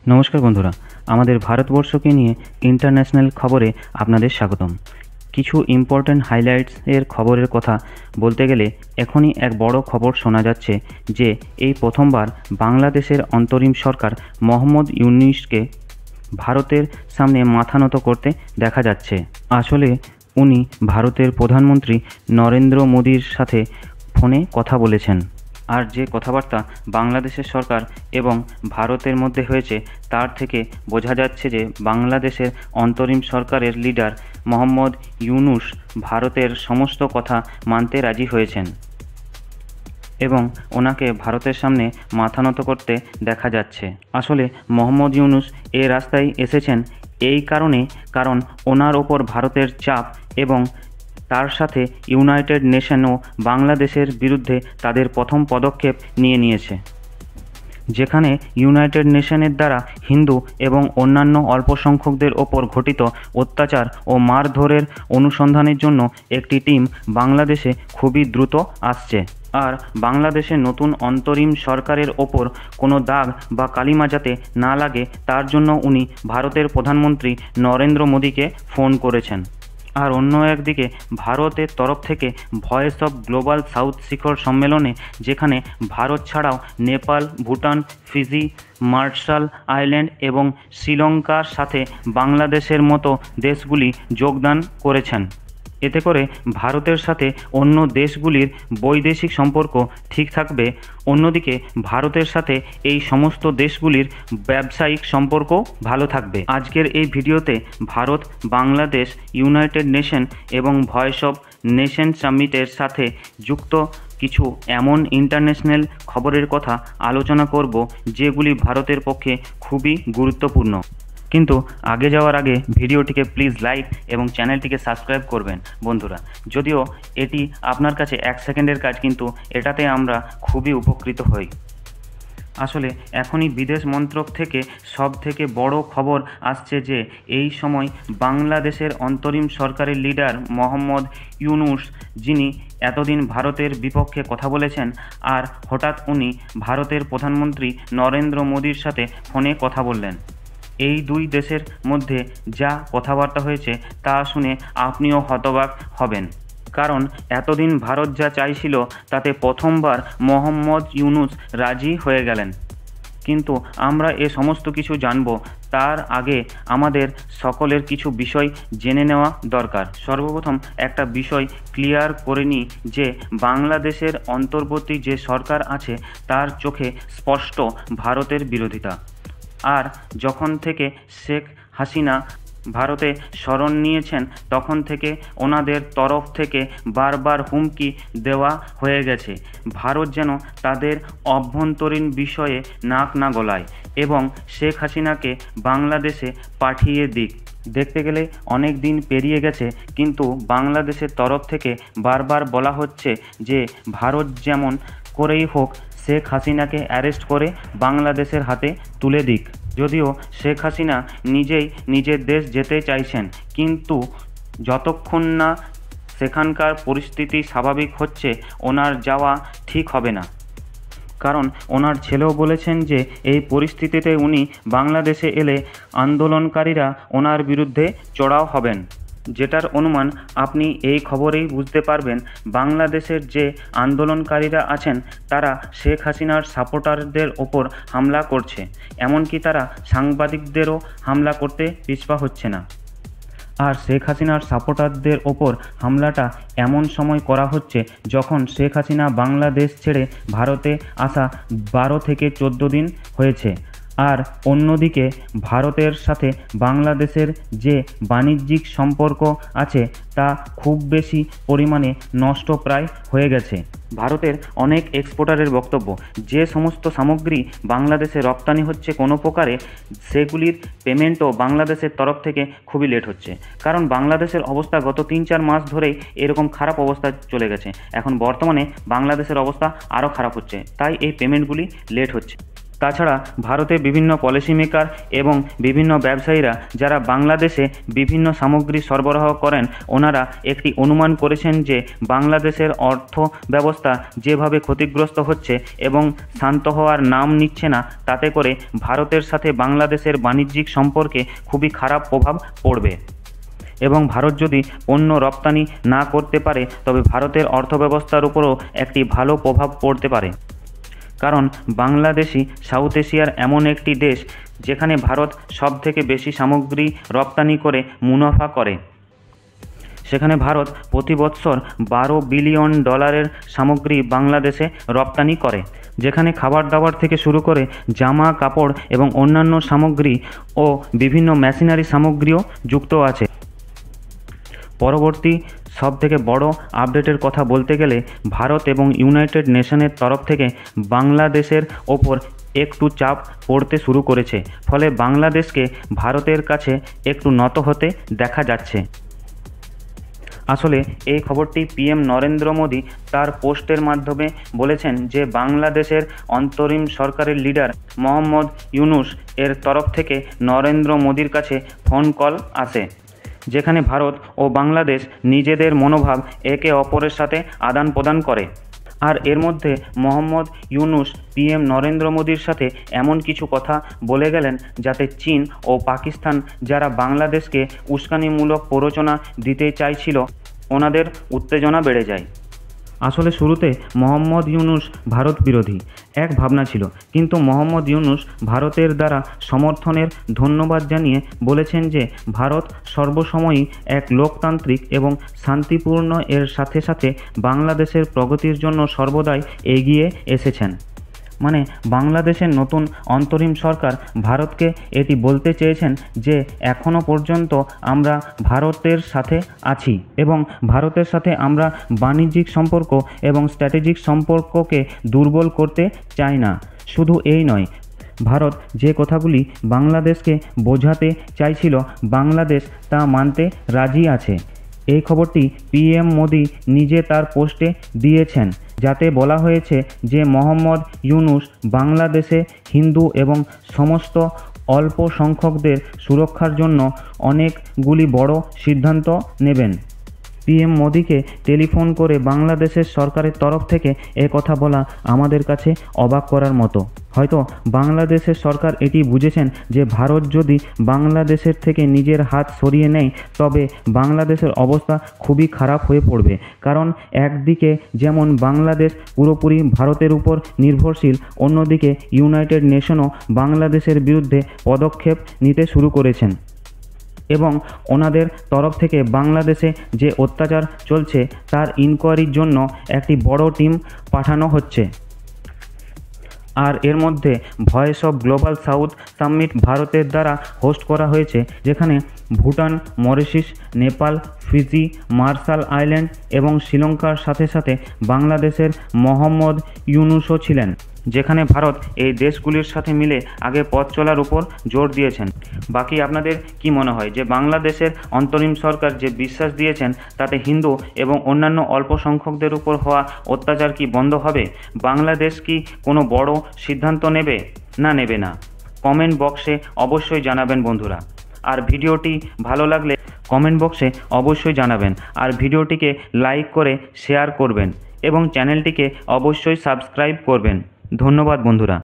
নমস্কার বন্ধুরা, আমাদের ভারতবর্ষকে নিয়ে ইন্টারন্যাশনাল খবরে আপনাদের স্বাগতম। কিছু ইম্পর্ট্যান্ট হাইলাইটস এর খবরের কথা বলতে গেলে এখনই এক বড় খবর শোনা যাচ্ছে যে এই প্রথমবার বাংলাদেশের অন্তরিম সরকার মোহাম্মদ ইউনূসকে ভারতের সামনে মাথা নত করতে দেখা যাচ্ছে। আসলে উনি ভারতের প্রধানমন্ত্রী নরেন্দ্র মোদীর সাথে ফোনে কথা বলেছেন। আর যে কথাবার্তা বাংলাদেশের সরকার এবং ভারতের মধ্যে হয়েছে তার থেকে বোঝা যাচ্ছে যে বাংলাদেশের অন্তরিম সরকারের লিডার মোহাম্মদ ইউনূস ভারতের সমস্ত কথা মানতে রাজি হয়েছেন এবং ওনাকে ভারতের সামনে মাথা নত করতে দেখা যাচ্ছে। আসলে মোহাম্মদ ইউনূস এই রাস্তায় এসেছেন এই কারণ ওনার ওপর ভারতের চাপ এবং তার সাথে ইউনাইটেড নেশনও বাংলাদেশের বিরুদ্ধে তাদের প্রথম পদক্ষেপ নিয়েছে, যেখানে ইউনাইটেড নেশনের দ্বারা হিন্দু এবং অন্যান্য অল্পসংখ্যকদের ওপর ঘটিত অত্যাচার ও মারধরের অনুসন্ধানের জন্য একটি টিম বাংলাদেশে খুবই দ্রুত আসছে। আর বাংলাদেশের নতুন অন্তরিম সরকারের ওপর কোনো দাগ বা কালিমা যাতে না লাগে তার জন্য উনি ভারতের প্রধানমন্ত্রী নরেন্দ্র মোদীকে ফোন করেছেন। আর অন্য একদিকে ভারতের তরফ থেকে ভয়েস অফ গ্লোবাল সাউথ শিখর সম্মেলনে, যেখানে ভারত ছাড়াও Nepal, Bhutan, Fiji, Marshall Island এবং শ্রীলঙ্কার সাথে বাংলাদেশের মতো দেশগুলি যোগদান করেছেন। এতে করে ভারতের সাথে অন্য দেশগুলির বৈদেশিক সম্পর্ক ঠিক থাকবে, অন্যদিকে ভারতের সাথে এই সমস্ত দেশগুলির ব্যবসায়িক সম্পর্ক ভালো থাকবে। আজকের এই ভিডিওতে ভারত, বাংলাদেশ, ইউনাইটেড নেশন এবং ভয়েস অফ নেশন সামিটের সাথে যুক্ত কিছু এমন ইন্টারন্যাশনাল খবরের কথা আলোচনা করব যেগুলি ভারতের পক্ষে খুবই গুরুত্বপূর্ণ। কিন্তু আগে যাওয়ার আগে ভিডিওটিকে প্লিজ লাইক এবং চ্যানেলটিকে সাবস্ক্রাইব করবেন বন্ধুরা। যদিও এটি আপনার কাছে 1 সেকেন্ডের কাজ, কিন্তু এটাতে আমরা খুবই উপকৃত হই। আসলে এখনই বিদেশ মন্ত্রক থেকে সব থেকে বড় খবর আসছে যে এই সময় বাংলাদেশের অন্তরিম সরকারের লিডার মোহাম্মদ ইউনূস, যিনি এতদিন ভারতের বিপক্ষে কথা বলেছেন, আর হঠাৎ উনি ভারতের প্রধানমন্ত্রী নরেন্দ্র মোদীর সাথে ফোনে কথা বললেন। এই দুই দেশের মধ্যে যা কথাবার্তা হয়েছে তা শুনে আপনিও হতবাক হবেন, কারণ এতদিন ভারত যা চাইছিল তাতে প্রথমবার মোহাম্মদ ইউনূস রাজি হয়ে গেলেন। কিন্তু আমরা এ সমস্ত কিছু জানব তার আগে আমাদের সকলের কিছু বিষয় জেনে নেওয়া দরকার। সর্বপ্রথম একটা বিষয় ক্লিয়ার করে নিই যে বাংলাদেশের অন্তর্বর্তী যে সরকার আছে তার চোখে স্পষ্ট ভারতের বিরোধিতা। আর যখন থেকে শেখ হাসিনা ভারতে শরণ নিয়েছেন তখন থেকে ওনাদের তরফ থেকে বারবার হুমকি দেওয়া হয়ে গেছে ভারত যেন তাদের অভ্যন্তরীণ বিষয়ে নাক না গলায় এবং শেখ হাসিনাকে বাংলাদেশে পাঠিয়ে দিক। দেখতে গেলে অনেক দিন পেরিয়ে গেছে, কিন্তু বাংলাদেশের তরফ থেকে বারবার বলা হচ্ছে যে ভারত যেমন করেই হোক শেখ হাসিনাকে অ্যারেস্ট করে বাংলাদেশের হাতে তুলে দিক। যদিও শেখ হাসিনা নিজেই নিজের দেশ যেতে চাইছেন, কিন্তু যতক্ষণ না সেখানকার পরিস্থিতি স্বাভাবিক হচ্ছে ওনার যাওয়া ঠিক হবে না। কারণ ওনার ছেলেও বলেছেন যে এই পরিস্থিতিতে উনি বাংলাদেশে এলে আন্দোলনকারীরা ওনার বিরুদ্ধে চড়াও হবেন, যেটার অনুমান আপনি এই খবরেই বুঝতে পারবেন। বাংলাদেশের যে আন্দোলনকারীরা আছেন তারা শেখ হাসিনার সাপোর্টারদের ওপর হামলা করছে, এমনকি তারা সাংবাদিকদেরও হামলা করতে পিছপা হচ্ছে না। আর শেখ হাসিনার সাপোর্টারদের ওপর হামলাটা এমন সময় করা হচ্ছে যখন শেখ হাসিনা বাংলাদেশ ছেড়ে ভারতে আসা 12 থেকে 14 দিন হয়েছে। আর অন্যদিকে ভারতের সাথে বাংলাদেশের যে বাণিজ্যিক সম্পর্ক আছে তা খুব বেশি পরিমাণে নষ্ট প্রায় হয়ে গেছে। ভারতের অনেক এক্সপোর্টারের বক্তব্য, যে সমস্ত সামগ্রী বাংলাদেশে রপ্তানি হচ্ছে কোনো প্রকারে সেগুলির পেমেন্টও বাংলাদেশের তরফ থেকে খুবই লেট হচ্ছে। কারণ বাংলাদেশের অবস্থা গত 3-4 মাস ধরেই এরকম খারাপ অবস্থা চলে গেছে। এখন বর্তমানে বাংলাদেশের অবস্থা আরও খারাপ হচ্ছে, তাই এই পেমেন্টগুলি লেট হচ্ছে। তাছাড়া ভারতে বিভিন্ন পলিসি মেকার এবং বিভিন্ন ব্যবসায়ীরা যারা বাংলাদেশে বিভিন্ন সামগ্রী সরবরাহ করেন, ওনারা একটি অনুমান করেছেন যে বাংলাদেশের অর্থ ব্যবস্থা যেভাবে ক্ষতিগ্রস্ত হচ্ছে এবং শান্ত হওয়ার নাম নিচ্ছে না, তাতে করে ভারতের সাথে বাংলাদেশের বাণিজ্যিক সম্পর্কে খুবই খারাপ প্রভাব পড়বে এবং ভারত যদি পণ্য রপ্তানি না করতে পারে তবে ভারতের অর্থব্যবস্থার উপরও একটি ভালো প্রভাব পড়তে পারে। কারণ বাংলাদেশই সাউথ এশিয়ার এমন একটি দেশ যেখানে ভারত সবথেকে বেশি সামগ্রী রপ্তানি করে মুনাফা করে। সেখানে ভারত প্রতি বৎসর $12 বিলিয়ন সামগ্রী বাংলাদেশে রপ্তানি করে, যেখানে খাবার দাবার থেকে শুরু করে জামা কাপড় এবং অন্যান্য সামগ্রী ও বিভিন্ন মেশিনারি সামগ্রীও যুক্ত আছে। পরবর্তী সবথেকে বড় আপডেটের কথা বলতে গেলে ভারত এবং ইউনাইটেড নেশনের তরফ থেকে বাংলাদেশের ওপর একটু চাপ পড়তে শুরু করেছে, ফলে বাংলাদেশকে ভারতের কাছে একটু নত হতে দেখা যাচ্ছে। আসলে এই খবরটি পিএম নরেন্দ্র মোদী তার পোস্টের মাধ্যমে বলেছেন যে বাংলাদেশের অন্তরিম সরকারের লিডার মোহাম্মদ ইউনূস এর তরফ থেকে নরেন্দ্র মোদীর কাছে ফোন কল আসে, যেখানে ভারত ও বাংলাদেশ নিজেদের মনোভাব একে অপরের সাথে আদান প্রদান করে। আর এর মধ্যে মোহাম্মদ ইউনূস পিএম নরেন্দ্র মোদীর সাথে এমন কিছু কথা বলে গেলেন যাতে চীন ও পাকিস্তান যারা বাংলাদেশকে উস্কানিমূলক প্ররোচনা দিতে চাইছিল, ওনাদের উত্তেজনা বেড়ে যায়। আসলে শুরুতে মোহাম্মদ ইউনূস ভারত বিরোধী এক ভাবনা ছিল, কিন্তু মোহাম্মদ ইউনূস ভারতের দ্বারা সমর্থনের ধন্যবাদ জানিয়ে বলেছেন যে ভারত সর্বসময়ই এক লোকতান্ত্রিক এবং শান্তিপূর্ণ এর সাথে সাথে বাংলাদেশের প্রগতির জন্য সর্বদাই এগিয়ে এসেছেন। মানে বাংলাদেশের নতুন অন্তরিম সরকার ভারতকে এটি বলতে চেয়েছেন যে এখনও পর্যন্ত আমরা ভারতের সাথে আছি এবং ভারতের সাথে আমরা বাণিজ্যিক সম্পর্ক এবং স্ট্র্যাটেজিক সম্পর্ককে দুর্বল করতে চাই না। শুধু এই নয়, ভারত যে কথাগুলি বাংলাদেশকে বোঝাতে চাইছিল বাংলাদেশ তা মানতে রাজি আছে। এই খবরটি পিএম মোদী নিজে তার পোস্টে দিয়েছেন, যাতে বলা হয়েছে যে মোহাম্মদ ইউনূস বাংলাদেশে হিন্দু এবং সমস্ত অল্প সংখ্যকদের সুরক্ষার জন্য অনেকগুলি বড় সিদ্ধান্ত নেবেন। পিএম মোদীকে টেলিফোন করে বাংলাদেশের সরকারের তরফ থেকে কথা বলা আমাদের কাছে অবাক করার মতো। হয়তো বাংলাদেশের সরকার এটি বুঝেছেন যে ভারত যদি বাংলাদেশের থেকে নিজের হাত সরিয়ে নেয় তবে বাংলাদেশের অবস্থা খুবই খারাপ হয়ে পড়বে। কারণ একদিকে যেমন বাংলাদেশ পুরোপুরি ভারতের উপর নির্ভরশীল, অন্যদিকে ইউনাইটেড নেশনও বাংলাদেশের বিরুদ্ধে পদক্ষেপ নিতে শুরু করেছেন এবং ওনাদের তরফ থেকে বাংলাদেশে যে অত্যাচার চলছে তার ইনকোয়ারির জন্য একটি বড় টিম পাঠানো হচ্ছে। আর এর মধ্যে Voice of Global South summit ভারতের দ্বারা হোস্ট করা হয়েছে, যেখানে Bhutan, Mauritius, Nepal, Fiji, Marshall Island এবং শ্রীলঙ্কার সাথে সাথে বাংলাদেশের মোহাম্মদ ইউনূসও ছিলেন, যেখানে ভারত এই দেশগুলির সাথে মিলে আগে পথ চলার উপর জোর দিয়েছেন। বাকি আপনাদের কি মনে হয় যে বাংলাদেশের অন্তরিম সরকার যে বিশ্বাস দিয়েছেন তাতে হিন্দু এবং অন্যান্য অল্প সংখ্যকদের উপর হওয়া অত্যাচার কি বন্ধ হবে? বাংলাদেশ কি কোনো বড় সিদ্ধান্ত নেবে না? কমেন্ট বক্সে অবশ্যই জানাবেন বন্ধুরা। আর ভিডিওটি ভালো লাগলে কমেন্ট বক্সে অবশ্যই জানাবেন, আর ভিডিওটিকে লাইক করে শেয়ার করবেন এবং চ্যানেলটিকে অবশ্যই সাবস্ক্রাইব করবেন। ধন্যবাদ বন্ধুরা।